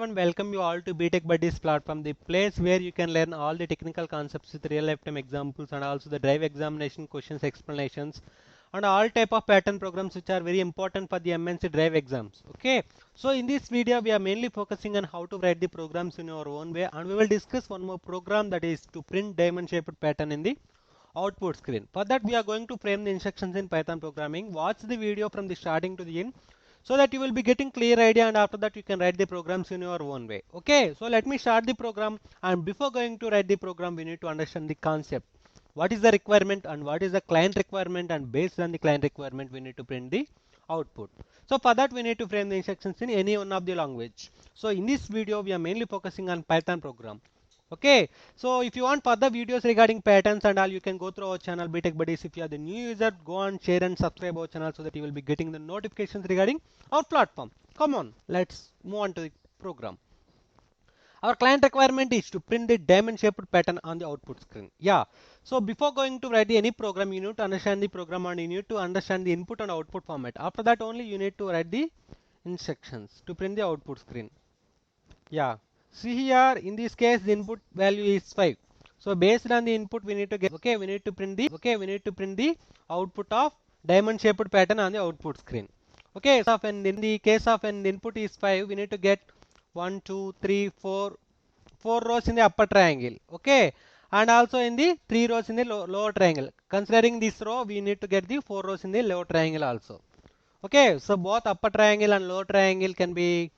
and welcome you all to BTech Buddies platform, the place where you can learn all the technical concepts with real lifetime examples and also the drive examination questions, explanations, and all type of pattern programs which are very important for the MNC drive exams. Okay, so in this video we are mainly focusing on how to write the programs in your own way, and we will discuss one more program, that is to print diamond shaped pattern in the output screen. For that we are going to frame the instructions in Python programming. Watch the video from the starting to the end so that you will be getting clear idea, and after that you can write the programs in your own way. Okay, so let me start the program, and before going to write the program we need to understand the concept. What is the requirement and what is the client requirement, and based on the client requirement we need to print the output. So for that we need to frame the instructions in any one of the language. So in this video we are mainly focusing on Python program. Okay, so if you want further videos regarding patterns and all, you can go through our channel BTech Buddies. If you are the new user, go and share and subscribe our channel so that you will be getting the notifications regarding our platform. Come on, let's move on to the program. Our client requirement is to print the diamond shaped pattern on the output screen. Yeah, so before going to write any program, you need to understand the program and you need to understand the input and output format. After that only you need to write the instructions to print the output screen. Yeah, see here in this case the input value is 5. So based on the input we need to get, okay, we need to print the output of diamond shaped pattern on the output screen. Okay, so and in the case of an input is 5, we need to get 1 2 3 4 rows in the upper triangle. Okay, and also in the 3 rows in the lower triangle. Considering this row we need to get the 4 rows in the lower triangle also. Okay, so both upper triangle and lower triangle can be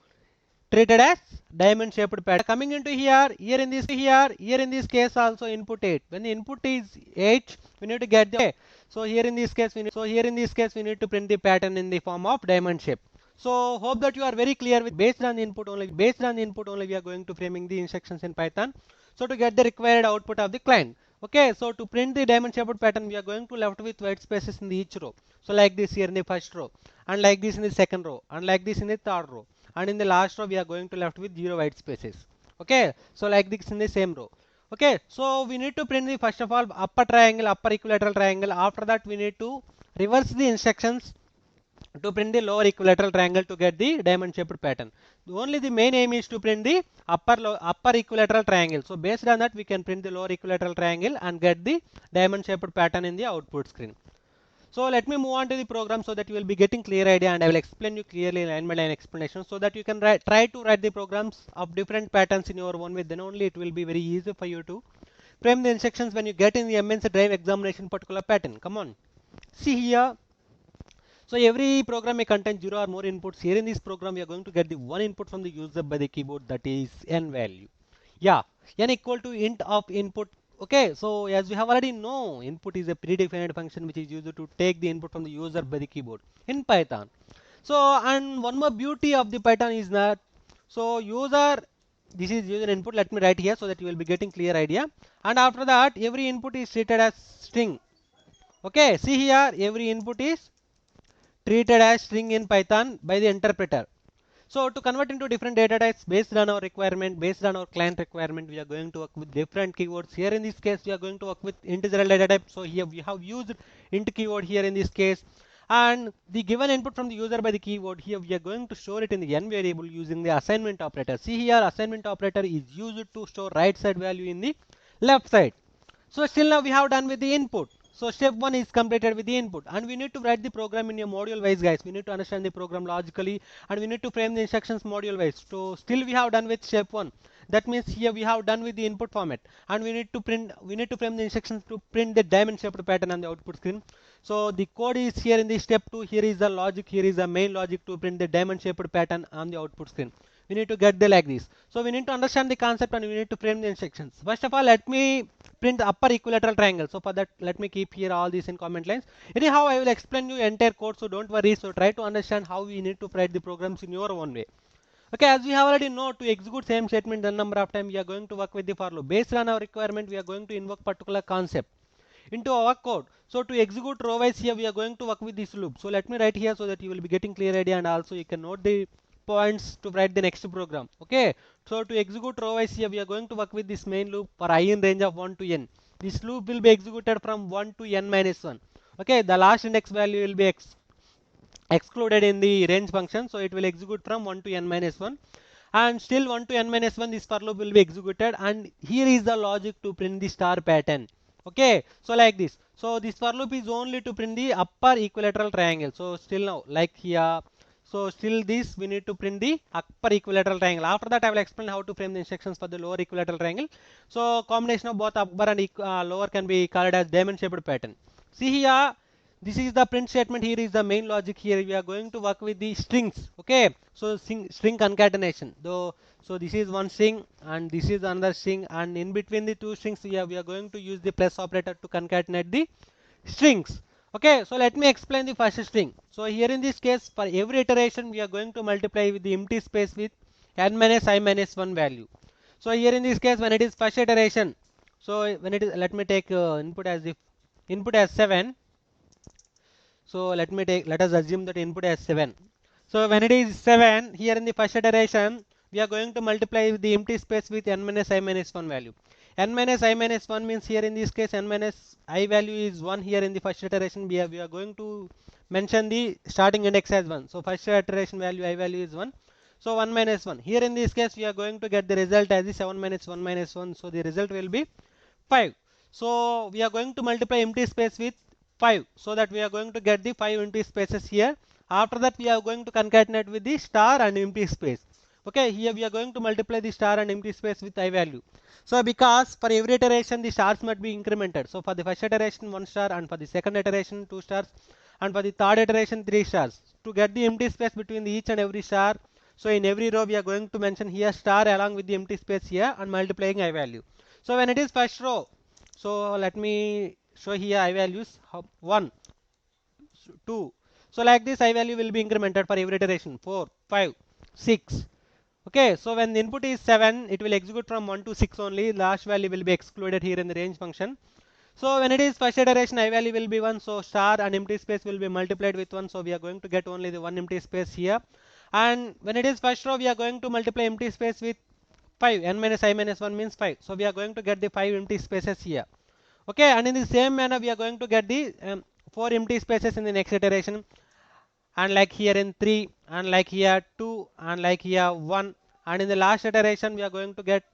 treated as diamond shaped pattern. Coming into here in this case also input 8. When the input is 8 we need to get the, okay. So here in this case we need to print the pattern in the form of diamond shape. So hope that you are very clear with based on the input only we are going to framing the instructions in Python, so to get the required output of the client. Okay, so to print the diamond shaped pattern we are going to left with white spaces in the each row. So like this here in the first row, and like this in the second row, and like this in the third row, and in the last row we are going to left with 0 white spaces. Okay, so like this in the same row. Okay, so we need to print the first of all upper triangle, upper equilateral triangle. After that we need to reverse the instructions to print the lower equilateral triangle to get the diamond shaped pattern. Only the main aim is to print the upper equilateral triangle. So based on that we can print the lower equilateral triangle and get the diamond shaped pattern in the output screen. So let me move on to the program so that you will be getting clear idea, and I will explain you clearly line by line explanation so that you can try to write the programs of different patterns in your own way. Then only it will be very easy for you to frame the instructions when you get in the MNC drive examination particular pattern. Come on, see here. So every program may contain 0 or more inputs. Here in this program we are going to get the one input from the user by the keyboard, that is n value. Yeah, n equal to int of input. Okay, so as we have already know, input is a predefined function which is used to take the input from the user by the keyboard in Python. So and one more beauty of the Python is that, so user, this is user input, let me write here so that you will be getting clear idea, and after that every input is treated as string. Okay, see here every input is treated as string in Python by the interpreter. So to convert into different data types based on our requirement, based on our client requirement, we are going to work with different keywords. Here in this case we are going to work with integer data type. So here we have used int keyword here in this case, and the given input from the user by the keyword, here we are going to store it in the n variable using the assignment operator. See here, assignment operator is used to store right side value in the left side. So still now we have done with the input. So step 1 is completed with the input, and we need to write the program in a module wise, guys. We need to understand the program logically, and we need to frame the instructions module wise. So still we have done with step 1. That means here we have done with the input format, and we need to frame the instructions to print the diamond shaped pattern on the output screen. So the code is here in the step 2. Here is the logic, here is the main logic to print the diamond shaped pattern on the output screen. We need to get the like this. So we need to understand the concept and we need to frame the instructions. First of all, let me print the upper equilateral triangle. So for that, let me keep here all this in comment lines. Anyhow, I will explain you entire code, so don't worry. So try to understand how we need to write the programs in your own way. Okay, as we have already know, to execute same statement the number of time we are going to work with the for loop. Based on our requirement, we are going to invoke particular concept into our code. So to execute row wise, here we are going to work with this loop. So let me write here so that you will be getting clear idea, and also you can note the points to write the next program. Okay, so to execute row wise, here we are going to work with this main loop for I in range of 1 to n. This loop will be executed from 1 to n minus 1. Okay, the last index value will be excluded in the range function, so it will execute from 1 to n minus 1. and still 1 to n minus 1 this for loop will be executed, and here is the logic to print the star pattern. Okay, so like this, so this for loop is only to print the upper equilateral triangle. So still now like here, so still this we need to print the upper equilateral triangle. After that I will explain how to frame the instructions for the lower equilateral triangle. So combination of both upper and lower can be called as diamond shaped pattern. See here, this is the print statement. Here is the main logic. Here we are going to work with the strings. Okay, so string concatenation though. So this is one string and this is another string, and in between the two strings we are going to use the plus operator to concatenate the strings. Okay, so let me explain the first string. So here in this case, for every iteration we are going to multiply with the empty space with n minus I minus 1 value. So here in this case, when it is first iteration, so when it is, let me take input as 7. So let us assume that input as 7. So when it is 7, here in the first iteration we are going to multiply the empty space with n minus I minus 1 value. N minus I minus 1 means here in this case n minus I value is 1. Here in the first iteration we are going to mention the starting index as 1. So first iteration value I value is 1. So 1 minus 1. Here in this case we are going to get the result as the 7 minus 1 minus 1. So the result will be 5. So we are going to multiply empty space with 5, so that we are going to get the 5 empty spaces here. After that we are going to concatenate with the star and empty space. Okay, here we are going to multiply the star and empty space with I value. So because for every iteration the stars must be incremented. So for the first iteration 1 star, and for the second iteration 2 stars, and for the third iteration 3 stars. To get the empty space between each and every star, so in every row we are going to mention here star along with the empty space here and multiplying I value. So when it is first row, so let me show here I values 1, 2. So like this I value will be incremented for every iteration 4, 5, 6. Okay, so when the input is 7, it will execute from 1 to 6 only. Last value will be excluded here in the range function. So when it is first iteration I value will be 1, so star and empty space will be multiplied with 1. So we are going to get only the one empty space here. And when it is first row we are going to multiply empty space with 5. N minus I minus 1 means 5. So we are going to get the 5 empty spaces here. Okay, and in the same manner we are going to get the 4 empty spaces in the next iteration, and like here in 3, and like here 2, and like here 1, and in the last iteration we are going to get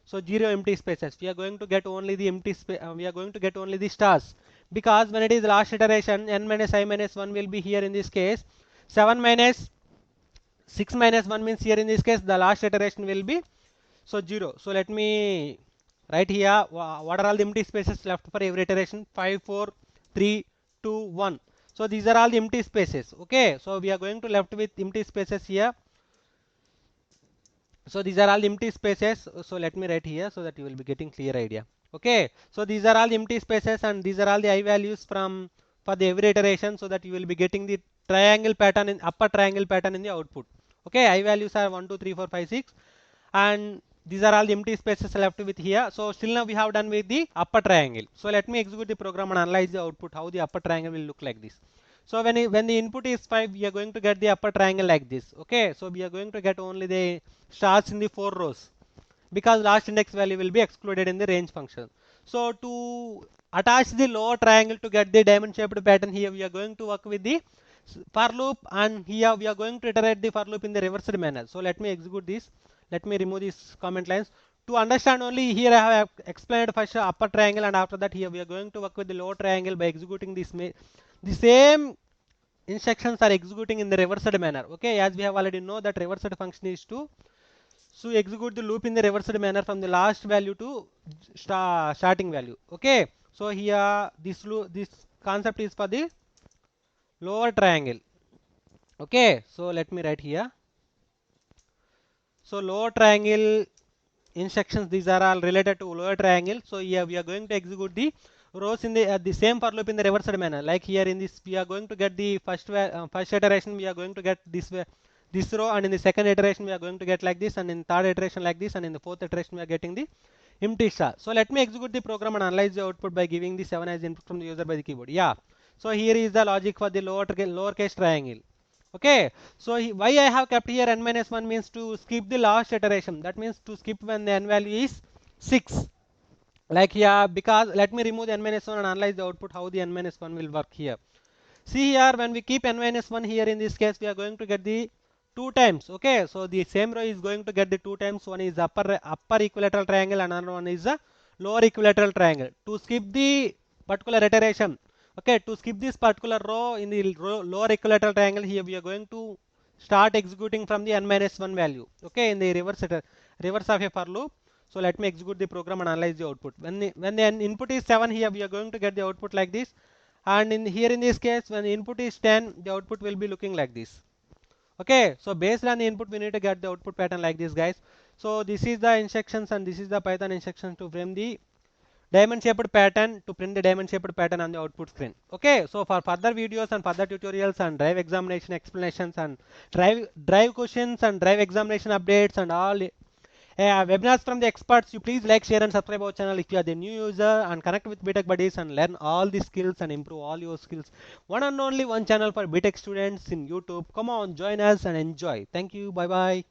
so 0 empty spaces. We are going to get only the empty space, we are going to get only the stars, because when it is last iteration n minus I minus 1 will be here in this case 7 minus 6 minus 1 means here in this case the last iteration will be so 0. So let me write here what are all the empty spaces left for every iteration: 5, 4, 3, 2, 1. So these are all the empty spaces. Okay, so we are going to left with empty spaces here. So these are all the empty spaces. So let me write here so that you will be getting clear idea. Okay, so these are all the empty spaces, and these are all the I values from for the every iteration, so that you will be getting the triangle pattern in upper triangle pattern in the output. Okay, I values are 1, 2, 3, 4, 5, 6, and these are all the empty spaces left with here. So still now we have done with the upper triangle. So let me execute the program and analyze the output, how the upper triangle will look like this. So when the input is 5, we are going to get the upper triangle like this. Okay, so we are going to get only the stars in the 4 rows, because last index value will be excluded in the range function. So to attach the lower triangle to get the diamond shaped pattern, here we are going to work with the for loop, and here we are going to iterate the for loop in the reversed manner. So let me execute this. Let me remove these comment lines. To understand only, here I have explained first upper triangle, and after that here we are going to work with the lower triangle by executing this. The same instructions are executing in the reversed manner. Okay, as we have already know that reversed function is to so execute the loop in the reversed manner from the last value to starting value. Okay, so here this concept is for the lower triangle. Okay, so let me write here. So lower triangle instructions, these are all related to lower triangle. So here we are going to execute the rows in the same for loop in the reversed manner. Like here in this we are going to get the first iteration we are going to get this row, and in the second iteration we are going to get like this, and in third iteration like this, and in the fourth iteration we are getting the empty star. So let me execute the program and analyze the output by giving the 7 as input from the user by the keyboard. Yeah, so here is the logic for the lowercase triangle. Okay, so why I have kept here n minus 1 means to skip the last iteration. That means to skip when the n value is 6. Like here, because let me remove the n minus 1 and analyze the output, how the n minus 1 will work here. See here, when we keep n minus 1 here in this case, we are going to get the 2 times. Okay, so the same row is going to get the 2 times. One is upper equilateral triangle, and another one is a lower equilateral triangle. To skip the particular iteration, okay, to skip this particular row in the lower equilateral triangle, here we are going to start executing from the n minus 1 value. Okay, in the reverse of a for loop. So let me execute the program and analyze the output. When the input is 7, here we are going to get the output like this, and in this case, when the input is 10, the output will be looking like this. Okay, so based on the input, we need to get the output pattern like this, guys. So this is the instructions, and this is the Python instructions to frame the diamond shaped pattern, to print the diamond shaped pattern on the output screen. Okay, so for further videos and further tutorials and drive examination explanations and drive questions and drive examination updates and all webinars from the experts, you please like, share and subscribe our channel if you are the new user, and connect with BTech buddies and learn all the skills and improve all your skills. One and only one channel for BTech students in YouTube. Come on, join us and enjoy. Thank you. Bye bye.